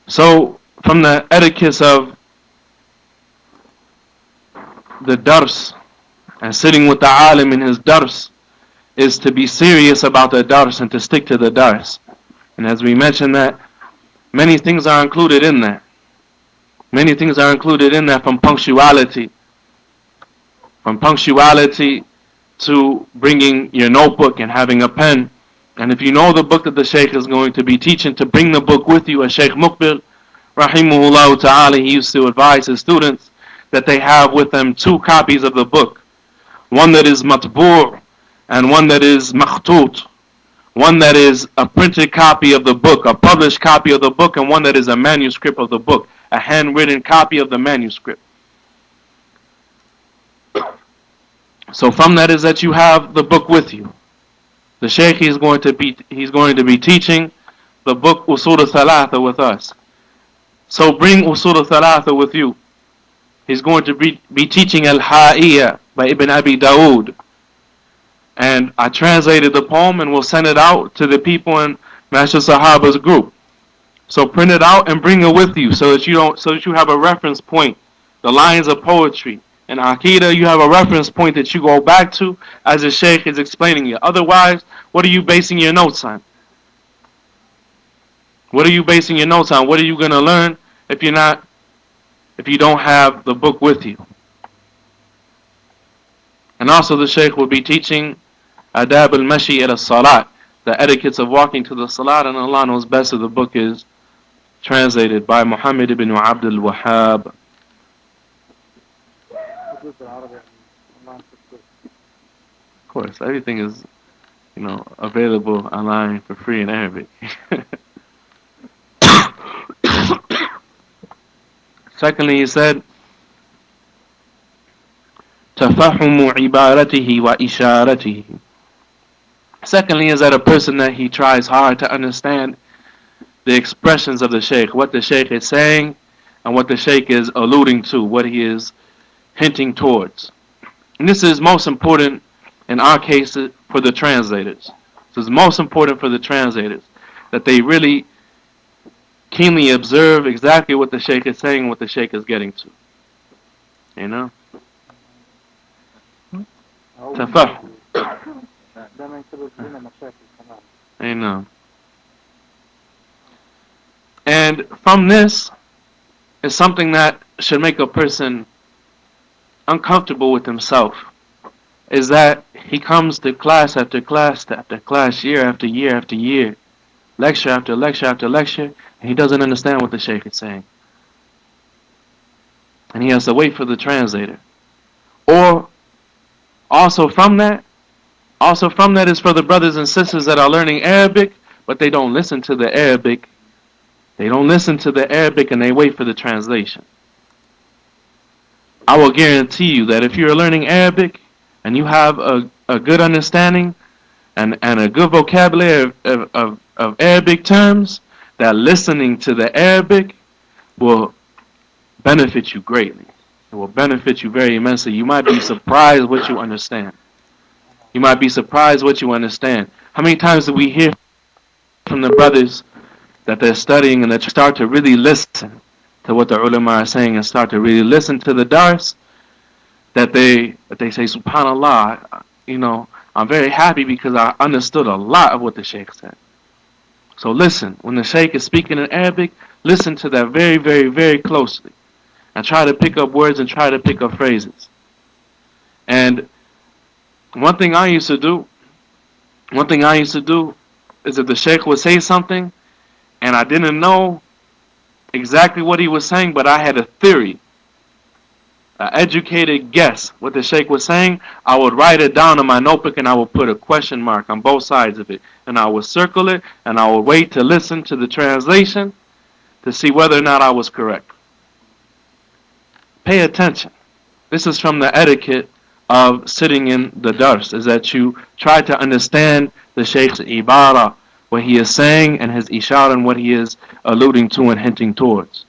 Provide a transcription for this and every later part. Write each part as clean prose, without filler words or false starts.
So, from the etiquettes of the dars and sitting with the alim in his dars is to be serious about the dars and to stick to the dars. And as we mentioned that, many things are included in that. Many things are included in that, from punctuality to bringing your notebook and having a pen. And if you know the book that the Shaykh is going to be teaching, to bring the book with you. As Shaykh Muqbil, rahimahullah ta'ala, he used to advise his students that they have with them 2 copies of the book. One that is matbu' and one that is makhtut. One that is a printed copy of the book, a published copy of the book, and one that is a manuscript of the book, a handwritten copy of the manuscript. So from that is that you have the book with you. The Shaykh is going to be teaching the book Usul Thalatha with us. So bring Usul Thalatha with you. He's going to be teaching Al-Ha'iyya by Ibn Abi Dawood. And I translated the poem and we'll send it out to the people in Masjid As-Sahaba's group. So print it out and bring it with you so that you have a reference point. The lines of poetry. In Aqidah, you have a reference point that you go back to as the Shaykh is explaining it. Otherwise, what are you basing your notes on? What are you basing your notes on? What are you going to learn if you don't have the book with you? And also the Shaykh will be teaching Adab al-Mashi al-Salat, the etiquettes of walking to the Salat, and Allah knows best if the book is translated by Muhammad ibn Abdul Wahhab. Of course, everything is, available online for free in Arabic. Secondly, he said, تفهم عبارته وإشارته. Secondly, is that a person that he tries hard to understand the expressions of the Shaykh, what the Shaykh is saying and what the Shaykh is alluding to, what he is hinting towards. And this is most important in our case for the translators. This is most important for the translators, that they really keenly observe exactly what the Shaykh is saying and what the Shaykh is getting to. You know? تفهم. I know. And from this is something that should make a person uncomfortable with himself, is that he comes to class after class after class, year after year after year, lecture after lecture after lecture, and he doesn't understand what the Shaykh is saying. And he has to wait for the translator. Or also from that is for the brothers and sisters that are learning Arabic, but they don't listen to the Arabic. They don't listen to the Arabic and they wait for the translation. I will guarantee you that if you're learning Arabic and you have a good understanding and a good vocabulary of Arabic terms, that listening to the Arabic will benefit you greatly. It will benefit you very immensely. You might be surprised what you understand. You might be surprised what you understand. How many times do we hear from the brothers that they're studying and they start to really listen to what the ulama are saying and start to really listen to the dars, that they say, subhanallah, I'm very happy because I understood a lot of what the Shaykh said. So listen, when the Shaykh is speaking in Arabic, listen to that very, very, very closely. And try to pick up words and try to pick up phrases. And one thing I used to do is if the Shaykh would say something and I didn't know exactly what he was saying, but I had a theory, an educated guess what the Shaykh was saying, I would write it down in my notebook and I would put a question mark on both sides of it. And I would circle it and I would wait to listen to the translation to see whether or not I was correct. Pay attention. This is from the etiquette of sitting in the dars, is that you try to understand the Shaykh's ibara, what he is saying, and his ishara, and what he is alluding to and hinting towards.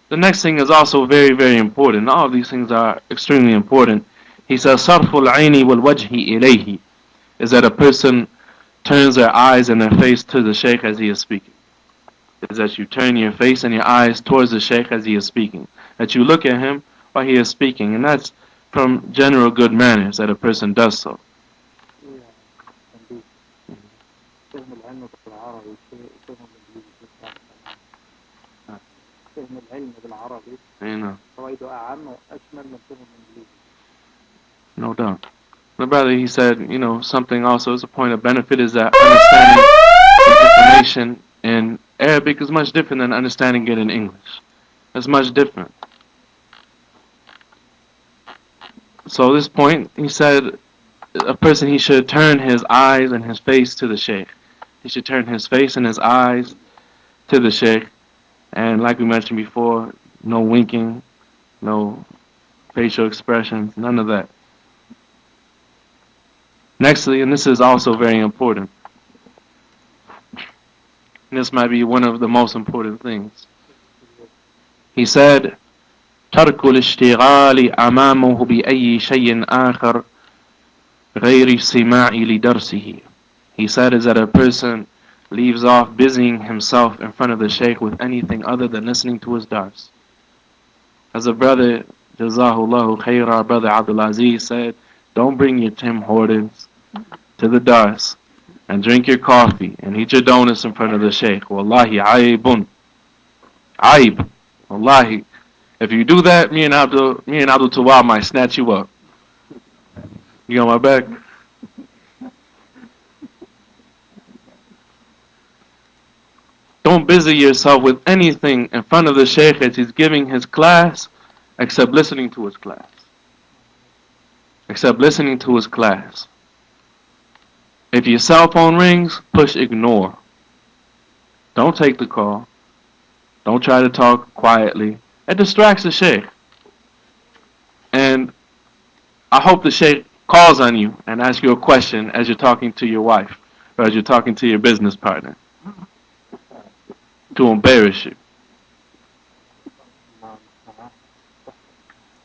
The next thing is also very, very important. All of these things are extremely important. He says, sarful aini wal wajhi ilayhi, is that a person turns their eyes and their face to the Shaykh as he is speaking. is that you turn your face and your eyes towards the Shaykh as he is speaking. That you look at him while he is speaking. And that's from general good manners that a person does so. No doubt. My brother, he said, something also as a point of benefit is that understanding information in Arabic is much different than understanding it in English. It's much different. So this point, he said, a person, he should turn his eyes and his face to the Shaykh. He should turn his face and his eyes to the Shaykh. And like we mentioned before, no winking, no facial expressions, none of that. Nextly, and this is also very important, and this might be one of the most important things. He said, ترك الاشتغال أمامه بأي شيء آخر غير السماع لدرسه. He said is that a person leaves off busying himself in front of the Shaykh with anything other than listening to his dars. As a brother, Jazahullahu Khaira, brother Abdul Aziz said, don't bring your Tim Hortons to the dars and drink your coffee and eat your donuts in front of the Shaykh. Wallahi, aibun. Aib. Wallahi. If you do that, me and Abdul Tawab might snatch you up. You got my back? Don't busy yourself with anything in front of the Shaykh as he's giving his class except listening to his class. Except listening to his class. If your cell phone rings, push ignore. Don't take the call. Don't try to talk quietly. It distracts the Shaykh. And I hope the Shaykh calls on you and asks you a question as you're talking to your wife or as you're talking to your business partner to embarrass you.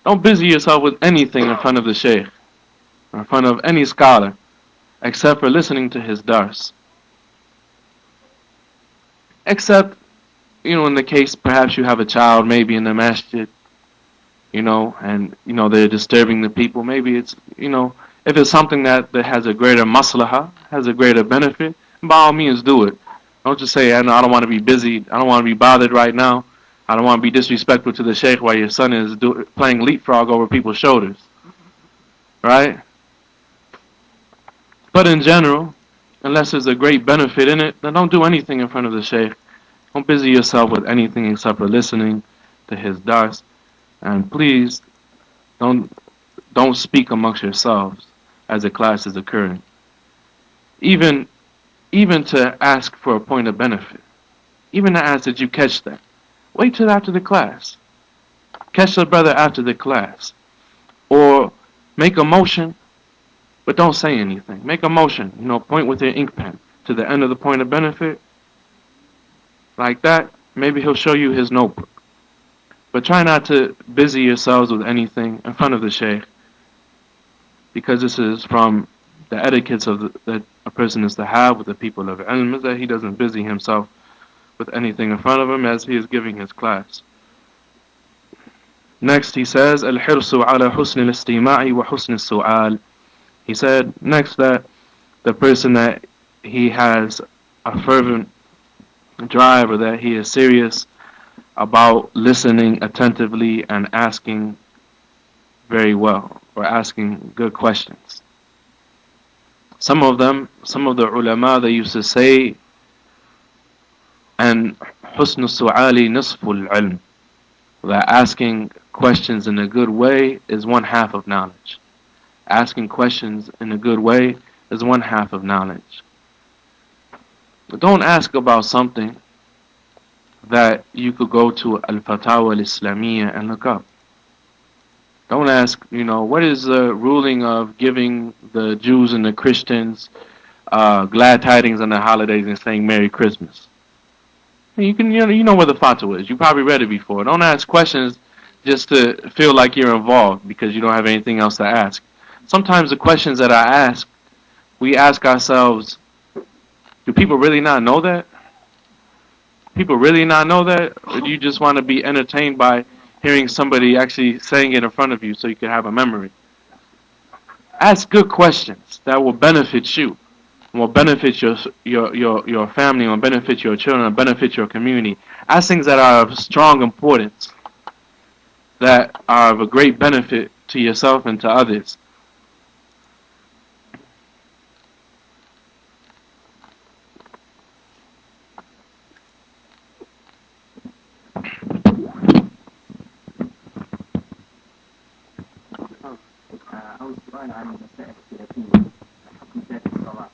Don't busy yourself with anything in front of the Shaykh or in front of any scholar except for listening to his dars. Except, in the case perhaps you have a child maybe in the masjid, and they're disturbing the people. Maybe it's, if it's something that has a greater maslahah, has a greater benefit, by all means do it. Don't just say, I don't want to be busy, I don't want to be bothered right now, I don't want to be disrespectful to the Shaykh while your son is playing leapfrog over people's shoulders. Right? But in general, unless there's a great benefit in it, then don't do anything in front of the Shaykh. Don't busy yourself with anything except for listening to his dars. And please, don't speak amongst yourselves as the class is occurring. Even to ask for a point of benefit. Even to ask that you catch that. Wait till after the class. Catch the brother after the class. Or make a motion, but don't say anything. Make a motion, point with your ink pen to the end of the point of benefit. Like that, maybe he'll show you his notebook. But try not to busy yourselves with anything in front of the Shaykh, because this is from the etiquettes that a person is to have with the people of ilm, is that he doesn't busy himself with anything in front of him as he is giving his class. Next he says, الحرص على حسن الاستماع وحسن السؤال. He said next that the person that he has a fervent drive, or that he is serious about listening attentively and asking very well, or asking good questions. Some of the ulama, they used to say, and husn su'ali nisful ilm, that asking questions in a good way is one half of knowledge. Asking questions in a good way is one half of knowledge. But don't ask about something that you could go to al-fatawa al-islamiyya and look up. Don't ask, what is the ruling of giving the Jews and the Christians glad tidings on the holidays and saying Merry Christmas? You know where the fatwa is. You probably read it before. Don't ask questions just to feel like you're involved because you don't have anything else to ask. Sometimes the questions that I ask, we ask ourselves, do people really not know that? people really not know that, or do you just want to be entertained by hearing somebody actually saying it in front of you so you can have a memory? Ask good questions that will benefit you, will benefit your family, will benefit your children, will benefit your community. Ask things that are of strong importance, that are of a great benefit to yourself and to others. أول سؤال عن مسائل الخلافية، حكم تارك الصلاة.